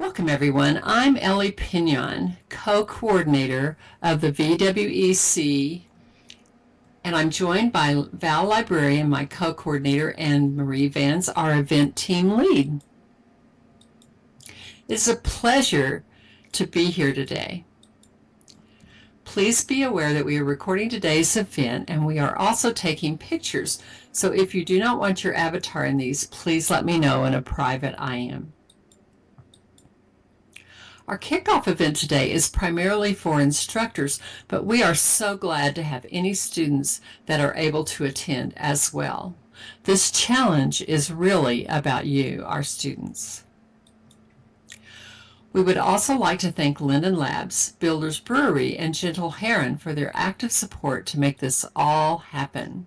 Welcome everyone. I'm Ellie Pignon, co-coordinator of the VWEC, and I'm joined by Val Librarian, my co-coordinator, and Marie Vance, our event team lead. It's a pleasure to be here today. Please be aware that we are recording today's event and we are also taking pictures. So if you do not want your avatar in these, please let me know in a private IM. Our kickoff event today is primarily for instructors, but we are so glad to have any students that are able to attend as well. This challenge is really about you, our students. We would also like to thank Linden Labs, Builders Brewery, and Gentle Heron for their active support to make this all happen.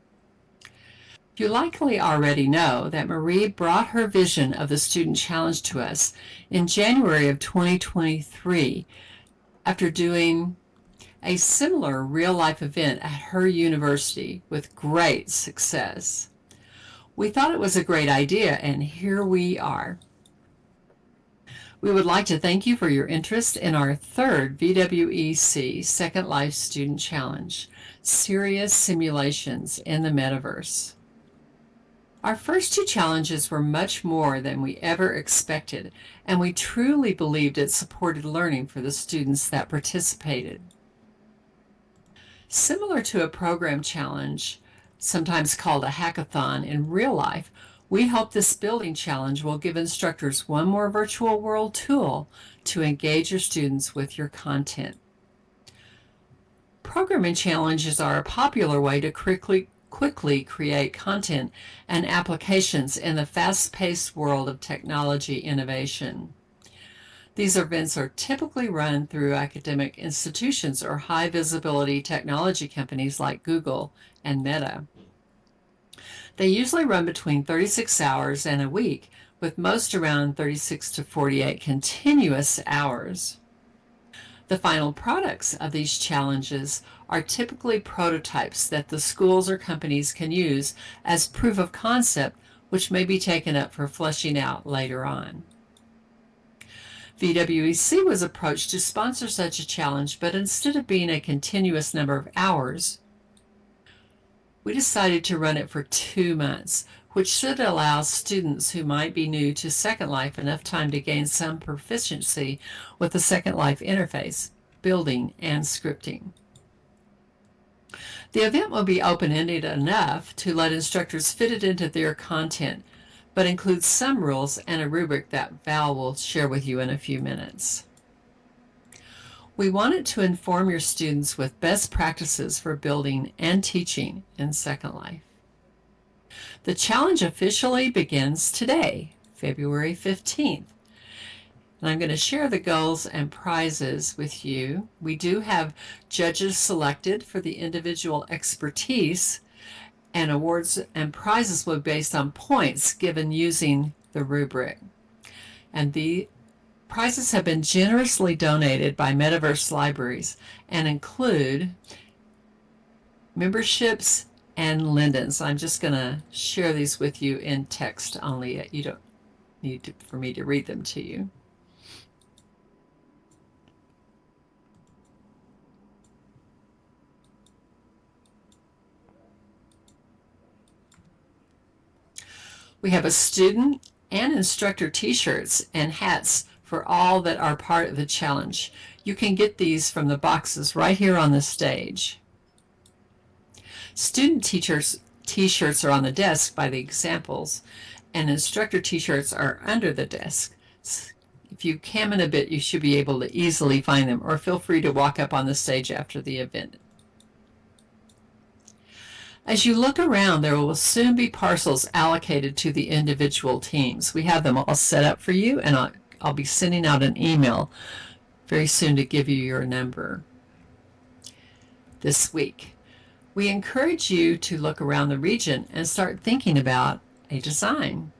You likely already know that Marie brought her vision of the Student Challenge to us in January of 2023 after doing a similar real-life event at her university with great success. We thought it was a great idea, and here we are. We would like to thank you for your interest in our third VWEC Second Life Student Challenge, Serious Simulations in the Metaverse. Our first two challenges were much more than we ever expected, and we truly believed it supported learning for the students that participated. Similar to a program challenge, sometimes called a hackathon in real life, we hope this building challenge will give instructors one more virtual world tool to engage your students with your content. Programming challenges are a popular way to quickly create content and applications in the fast-paced world of technology innovation. These events are typically run through academic institutions or high-visibility technology companies like Google and Meta. They usually run between 36 hours and a week, with most around 36 to 48 continuous hours. The final products of these challenges are typically prototypes that the schools or companies can use as proof of concept, which may be taken up for fleshing out later on. VWEC was approached to sponsor such a challenge, but instead of being a continuous number of hours, we decided to run it for 2 months, which should allow students who might be new to Second Life enough time to gain some proficiency with the Second Life interface, building, and scripting. The event will be open-ended enough to let instructors fit it into their content, but includes some rules and a rubric that Val will share with you in a few minutes. We wanted to inform your students with best practices for building and teaching in Second Life. The challenge officially begins today, February 15th. And I'm going to share the goals and prizes with you. We do have judges selected for the individual expertise, and awards and prizes will be based on points given using the rubric. And the prizes have been generously donated by Metaverse Libraries and include memberships and Lindens. I'm just going to share these with you in text only. You don't need for me to read them to you. We have a student and instructor t-shirts and hats for all that are part of the challenge. You can get these from the boxes right here on the stage. Student t-shirts are on the desk by the examples, and instructor t-shirts are under the desk. If you cam in a bit, you should be able to easily find them, or feel free to walk up on the stage after the event. As you look around, there will soon be parcels allocated to the individual teams. We have them all set up for you, and I'll be sending out an email very soon to give you your number this week. We encourage you to look around the region and start thinking about a design.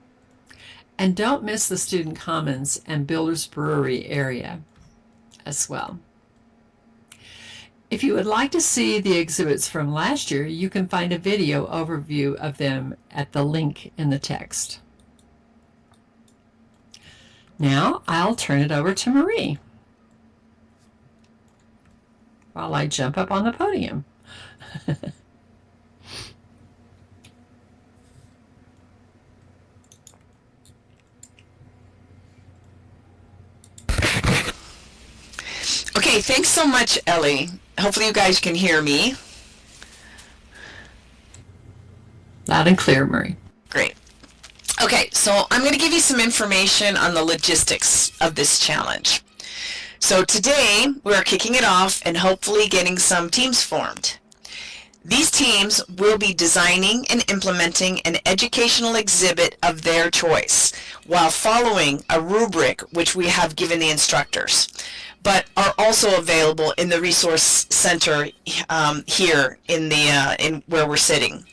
And don't miss the Student Commons and Builders Brewery area as well. If you would like to see the exhibits from last year, you can find a video overview of them at the link in the text. Now I'll turn it over to Marie while I jump up on the podium. Okay, thanks so much, Ellie. Hopefully you guys can hear me. Loud and clear, Marie. Great. Okay, so I'm going to give you some information on the logistics of this challenge. So today we're kicking it off and hopefully getting some teams formed. These teams will be designing and implementing an educational exhibit of their choice while following a rubric which we have given the instructors, but are also available in the resource center here in where we're sitting.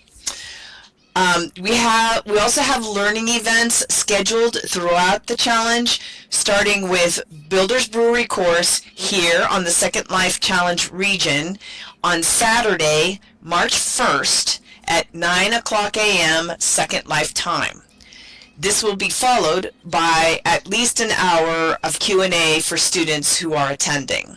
We also have learning events scheduled throughout the challenge, starting with Builders Brewery course here on the Second Life Challenge region on Saturday, March 1st at 9:00 a.m. Second Life time. This will be followed by at least an hour of Q&A for students who are attending.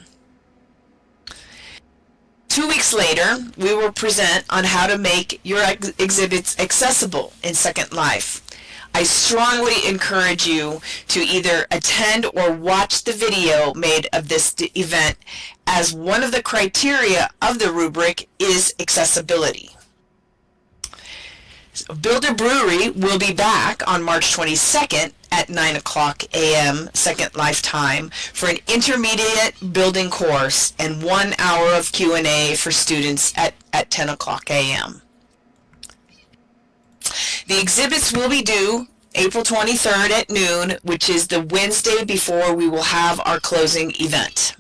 2 weeks later, we will present on how to make your exhibits accessible in Second Life. I strongly encourage you to either attend or watch the video made of this event, as one of the criteria of the rubric is accessibility. So Builder Brewery will be back on March 22nd at 9:00 a.m. Second Life time for an intermediate building course and 1 hour of Q&A for students at 10:00 a.m. The exhibits will be due April 23rd at noon, which is the Wednesday before we will have our closing event.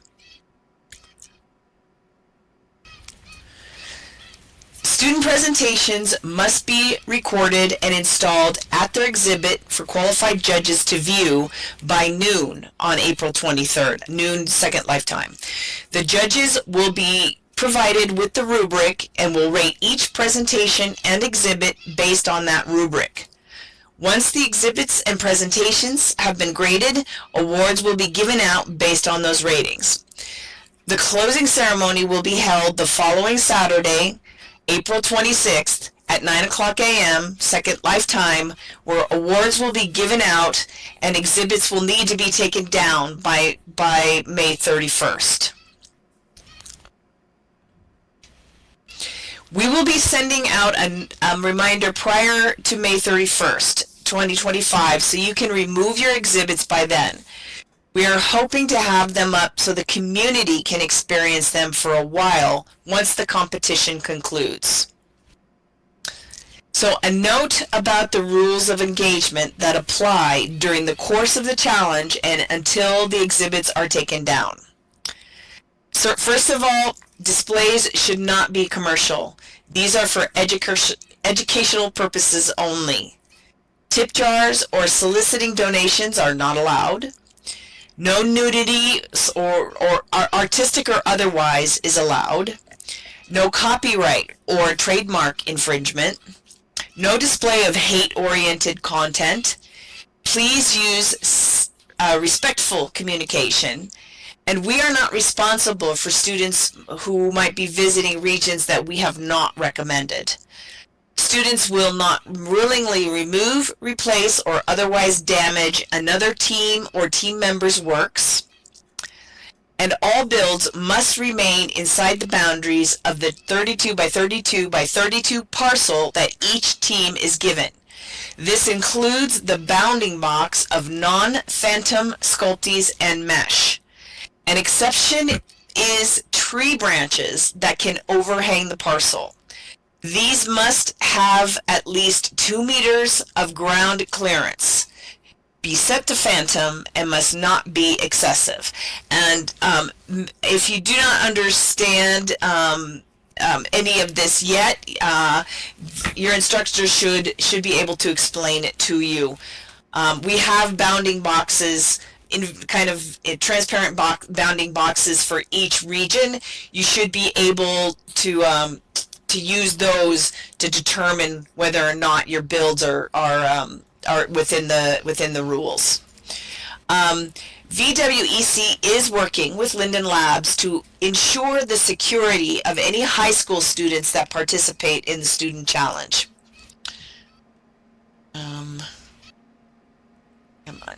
Student presentations must be recorded and installed at their exhibit for qualified judges to view by noon on April 23rd, noon Second Lifetime. The judges will be provided with the rubric and will rate each presentation and exhibit based on that rubric. Once the exhibits and presentations have been graded, awards will be given out based on those ratings. The closing ceremony will be held the following Saturday, April 26th at 9:00 a.m. Second Lifetime, where awards will be given out and exhibits will need to be taken down by May 31st. We will be sending out a reminder prior to May 31st, 2025, so you can remove your exhibits by then. We are hoping to have them up so the community can experience them for a while once the competition concludes. So a note about the rules of engagement that apply during the course of the challenge and until the exhibits are taken down. So first of all, displays should not be commercial. These are for educational purposes only. Tip jars or soliciting donations are not allowed. No nudity or artistic or otherwise is allowed. No copyright or trademark infringement. No display of hate-oriented content. Please use respectful communication. And we are not responsible for students who might be visiting regions that we have not recommended. Students will not willingly remove, replace, or otherwise damage another team or team member's works. And all builds must remain inside the boundaries of the 32 by 32 by 32 parcel that each team is given. This includes the bounding box of non-phantom sculpties and mesh. An exception is tree branches that can overhang the parcel. These must have at least 2 meters of ground clearance, be set to phantom, and must not be excessive. And if you do not understand any of this yet, your instructor should be able to explain it to you. We have bounding boxes in kind of transparent bounding boxes for each region. You should be able to use those to determine whether or not your builds are within the rules. VWEC is working with Linden Labs to ensure the security of any high school students that participate in the Student Challenge. Come on.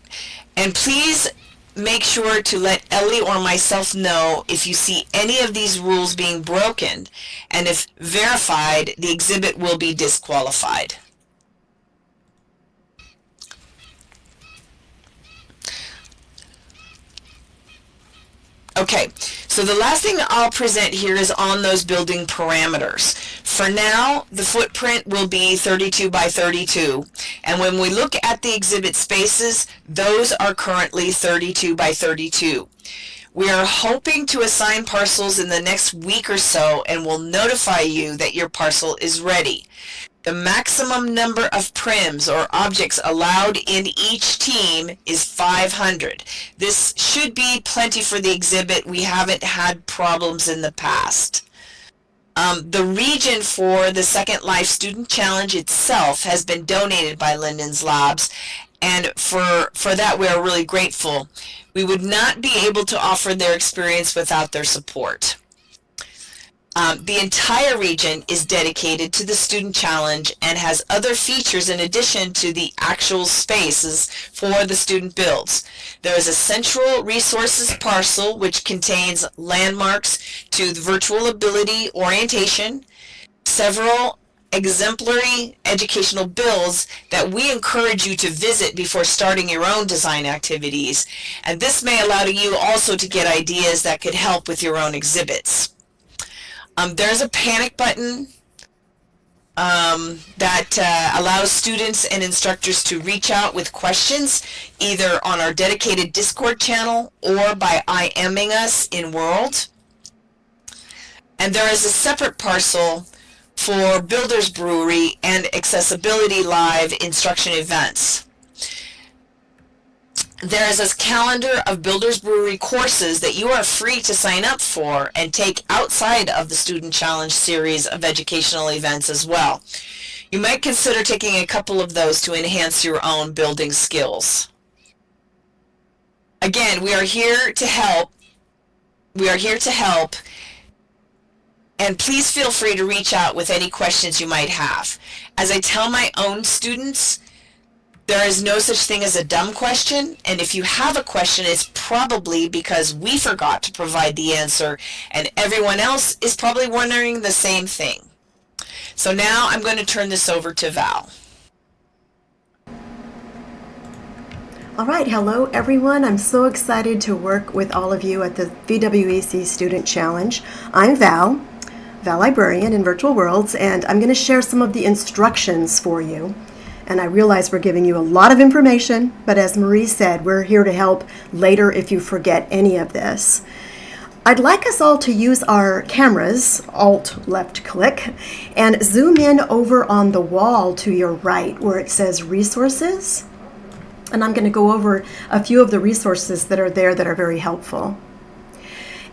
And please make sure to let Ellie or myself know if you see any of these rules being broken, and if verified, the exhibit will be disqualified. Okay, so the last thing I'll present here is on those building parameters. For now, the footprint will be 32 by 32, and when we look at the exhibit spaces, those are currently 32 by 32. We are hoping to assign parcels in the next week or so, and will notify you that your parcel is ready. The maximum number of prims or objects allowed in each team is 500. This should be plenty for the exhibit. We haven't had problems in the past. The region for the Second Life Student Challenge itself has been donated by Linden's Labs, and for that we are really grateful. We would not be able to offer their experience without their support. The entire region is dedicated to the Student Challenge and has other features in addition to the actual spaces for the student builds. There is a central resources parcel which contains landmarks to the virtual ability orientation, several exemplary educational builds that we encourage you to visit before starting your own design activities, and this may allow you also to get ideas that could help with your own exhibits. There's a panic button that allows students and instructors to reach out with questions either on our dedicated Discord channel or by IMing us in World. And there is a separate parcel for Builders Brewery and Accessibility Live instruction events. There is a calendar of Builders Brewery courses that you are free to sign up for and take outside of the Student Challenge series of educational events as well. You might consider taking a couple of those to enhance your own building skills. Again, we are here to help. We are here to help. And please feel free to reach out with any questions you might have. As I tell my own students, there is no such thing as a dumb question, and if you have a question, it's probably because we forgot to provide the answer, and everyone else is probably wondering the same thing. So now I'm going to turn this over to Val. All right, hello everyone. I'm so excited to work with all of you at the VWEC Student Challenge. I'm Val Librarian in Virtual Worlds, and I'm going to share some of the instructions for you. And I realize we're giving you a lot of information, but as Marie said, we're here to help later if you forget any of this. I'd like us all to use our cameras, Alt left click, and zoom in over on the wall to your right where it says Resources. And I'm going to go over a few of the resources that are there that are very helpful.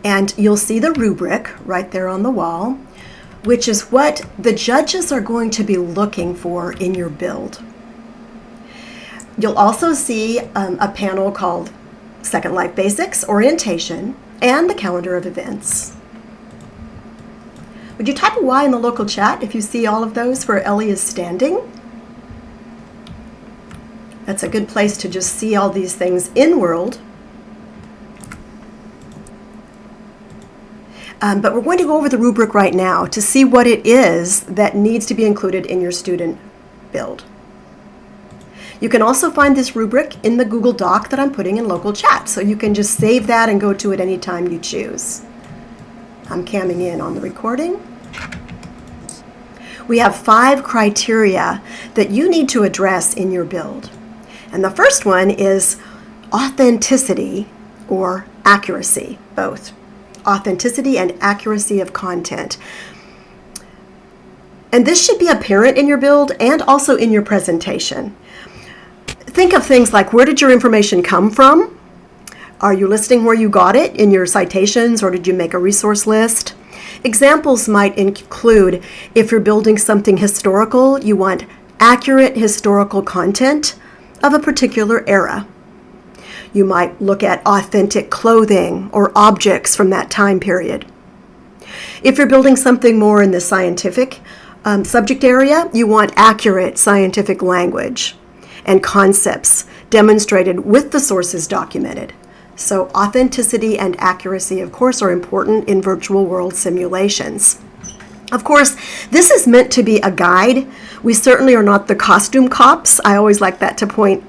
And you'll see the rubric right there on the wall, which is what the judges are going to be looking for in your build. You'll also see a panel called Second Life Basics, Orientation, and the calendar of events. Would you type a Y in the local chat if you see all of those where Ellie is standing? That's a good place to just see all these things in World. But we're going to go over the rubric right now to see what it is that needs to be included in your student build. You can also find this rubric in the Google Doc that I'm putting in local chat, so you can just save that and go to it anytime you choose. I'm camming in on the recording. We have 5 criteria that you need to address in your build. And the first one is authenticity or accuracy, both. Authenticity and accuracy of content. And this should be apparent in your build and also in your presentation. Think of things like, where did your information come from? Are you listing where you got it in your citations, or did you make a resource list? Examples might include, if you're building something historical, you want accurate historical content of a particular era. You might look at authentic clothing or objects from that time period. If you're building something more in the scientific subject area, you want accurate scientific language and concepts demonstrated with the sources documented. So authenticity and accuracy, of course, are important in virtual world simulations. Of course, this is meant to be a guide. We certainly are not the costume cops. I always like that to point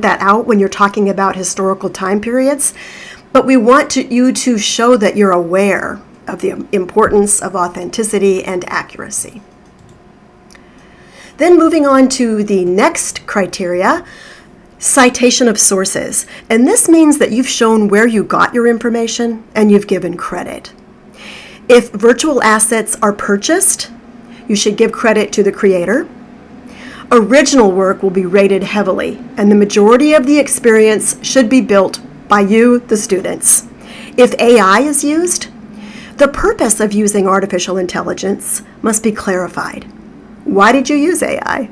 that out when you're talking about historical time periods. But we want you to show that you're aware of the importance of authenticity and accuracy. Then moving on to the next criteria, citation of sources. And this means that you've shown where you got your information and you've given credit. If virtual assets are purchased, you should give credit to the creator. Original work will be rated heavily, and the majority of the experience should be built by you, the students. If AI is used, the purpose of using artificial intelligence must be clarified. Why did you use AI?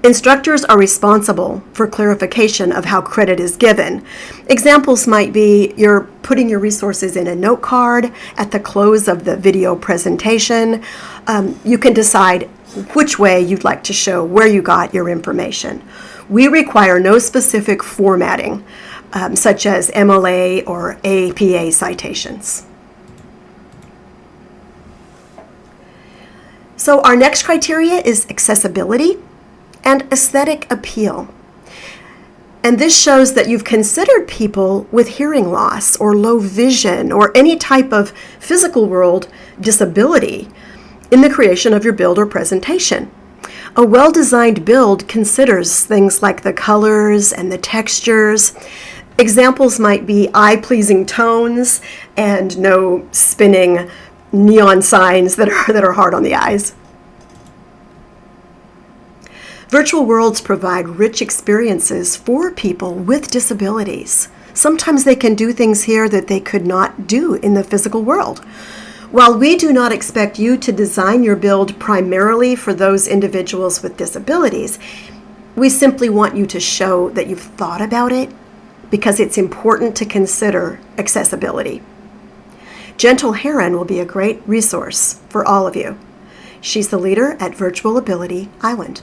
Instructors are responsible for clarification of how credit is given. Examples might be you're putting your resources in a note card at the close of the video presentation. You can decide which way you'd like to show where you got your information. We require no specific formatting, such as MLA or APA citations. So our next criteria is accessibility and aesthetic appeal. And this shows that you've considered people with hearing loss or low vision or any type of physical world disability in the creation of your build or presentation. A well-designed build considers things like the colors and the textures. Examples might be eye-pleasing tones and no spinning neon signs that are hard on the eyes. Virtual worlds provide rich experiences for people with disabilities. Sometimes they can do things here that they could not do in the physical world. While we do not expect you to design your build primarily for those individuals with disabilities, we simply want you to show that you've thought about it because it's important to consider accessibility. Gentle Heron will be a great resource for all of you. She's the leader at Virtual Ability Island.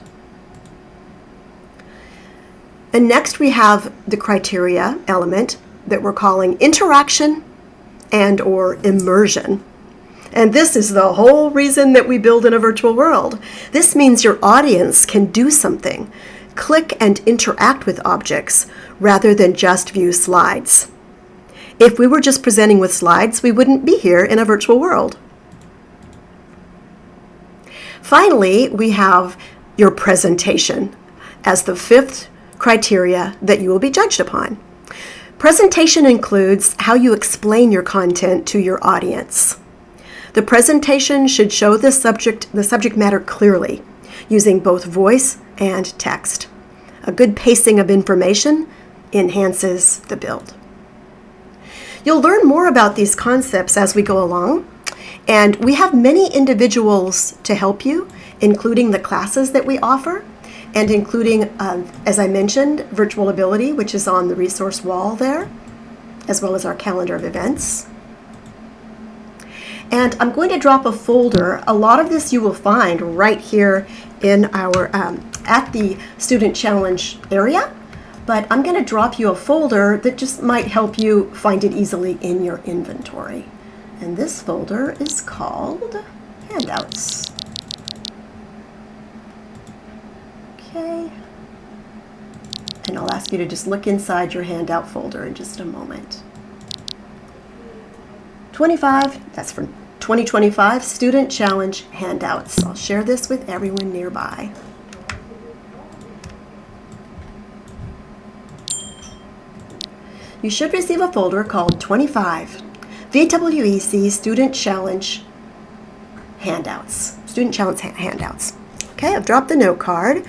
And next we have the criteria element that we're calling interaction and or immersion. And this is the whole reason that we build in a virtual world. This means your audience can do something, click and interact with objects rather than just view slides. If we were just presenting with slides, we wouldn't be here in a virtual world. Finally, we have your presentation as the fifth criteria that you will be judged upon. Presentation includes how you explain your content to your audience. The presentation should show the subject matter clearly, using both voice and text. A good pacing of information enhances the build. You'll learn more about these concepts as we go along, and we have many individuals to help you, including the classes that we offer, and including, as I mentioned, Virtual Ability, which is on the resource wall there, as well as our calendar of events. And I'm going to drop a folder. A lot of this you will find right here in our, at the Student Challenge area, but I'm going to drop you a folder that just might help you find it easily in your inventory. And this folder is called Handouts. Okay. And I'll ask you to just look inside your handout folder in just a moment. 25, that's for 2025 Student Challenge Handouts. I'll share this with everyone nearby. You should receive a folder called 25 VWEC Student Challenge Handouts. Student Challenge Handouts. Okay, I've dropped the note card.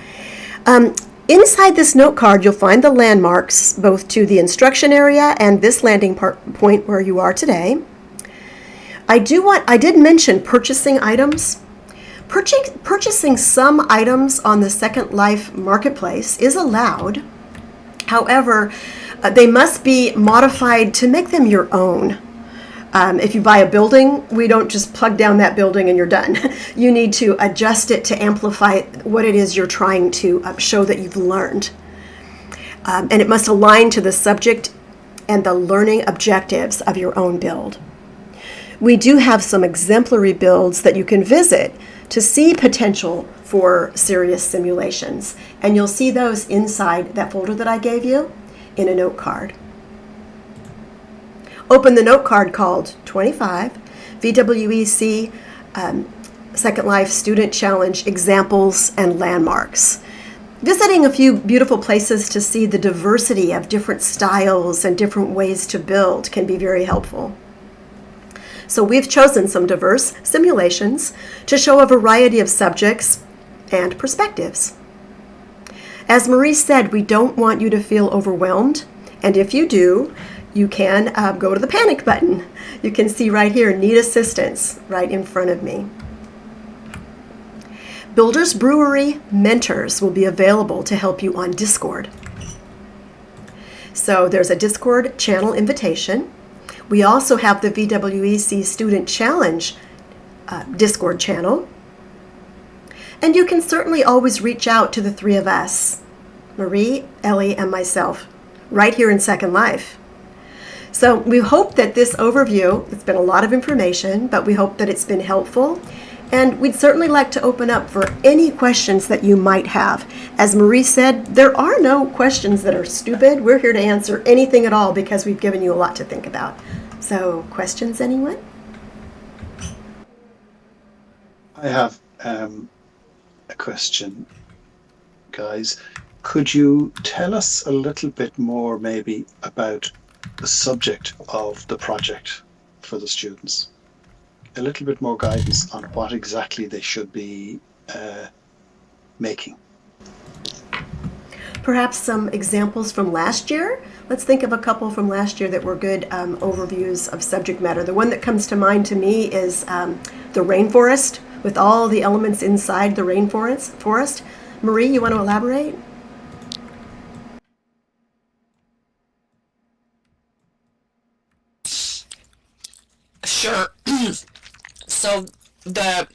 Inside this note card, you'll find the landmarks both to the instruction area and this landing point where you are today. I did mention purchasing items. Purchasing some items on the Second Life marketplace is allowed. However, they must be modified to make them your own. If you buy a building, we don't just plug down that building and you're done. You need to adjust it to amplify what it is you're trying to show that you've learned. And it must align to the subject and the learning objectives of your own build. We do have some exemplary builds that you can visit to see potential for serious simulations. And you'll see those inside that folder that I gave you in a note card. Open the note card called 25 VWEC Second Life Student Challenge Examples and Landmarks. Visiting a few beautiful places to see the diversity of different styles and different ways to build can be very helpful. So we've chosen some diverse simulations to show a variety of subjects and perspectives. As Marie said, we don't want you to feel overwhelmed, and if you do, you can go to the panic button. You can see right here, need assistance, right in front of me. Builders Brewery mentors will be available to help you on Discord. So there's a Discord channel invitation. We also have the VWEC Student Challenge Discord channel. And you can certainly always reach out to the three of us, Marie, Ellie, and myself, right here in Second Life. So we hope that this overview, it's been a lot of information, but we hope that it's been helpful. And we'd certainly like to open up for any questions that you might have. As Marie said, there are no questions that are stupid. We're here to answer anything at all because we've given you a lot to think about. So, questions, anyone? I have a question, guys. Could you tell us a little bit more maybe about the subject of the project for the students? A little bit more guidance on what exactly they should be making. Perhaps some examples from last year. Let's think of a couple from last year that were good overviews of subject matter. The one that comes to mind to me is the rainforest, with all the elements inside the rainforest. Marie, you want to elaborate? Sure. So the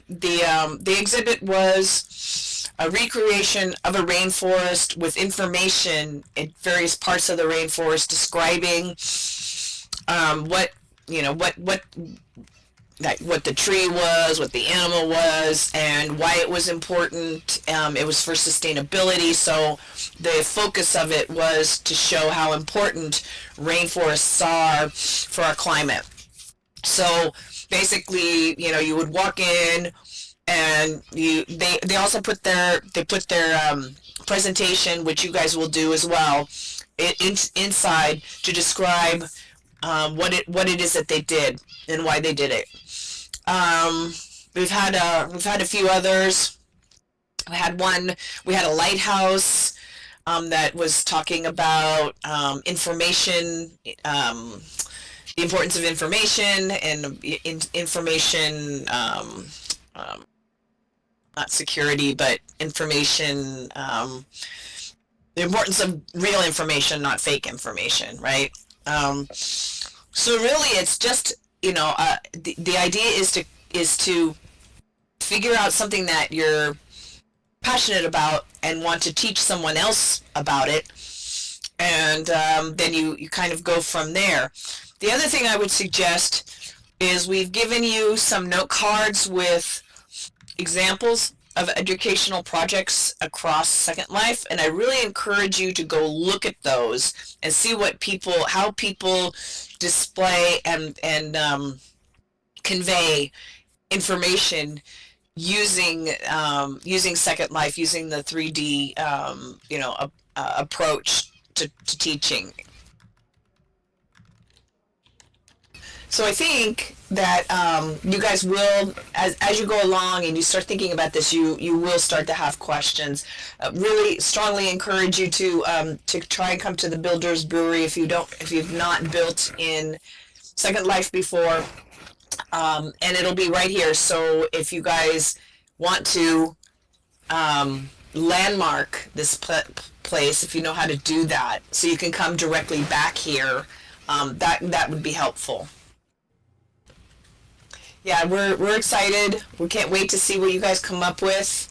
exhibit was a recreation of a rainforest with information in various parts of the rainforest describing what the tree was, what the animal was, and why it was important. It was for sustainability, so the focus of it was to show how important rainforests are for our climate. So basically, you would walk in, and they also put their presentation, which you guys will do as well, inside to describe what it is that they did and why they did it. We've had a few others. We had a lighthouse that was talking about information. The importance of information and information, not security, but information, the importance of real information, not fake information, right? So really it's just, the idea is to figure out something that you're passionate about and want to teach someone else about it, and then you kind of go from there. The other thing I would suggest is we've given you some note cards with examples of educational projects across Second Life, and I really encourage you to go look at those and see how people display and convey information using Second Life, using the 3D approach to teaching. So I think that you guys will, as you go along and you start thinking about this, you will start to have questions. Really strongly encourage you to try and come to the Builders Brewery if you've not built in Second Life before, and it'll be right here. So if you guys want to landmark this place, if you know how to do that, so you can come directly back here, that would be helpful. Yeah, we're excited. We can't wait to see what you guys come up with.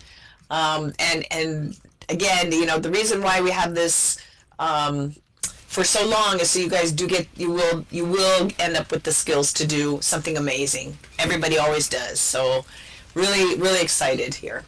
And again, you know, the reason why we have this for so long is so you guys you will end up with the skills to do something amazing. Everybody always does. So really, really excited here.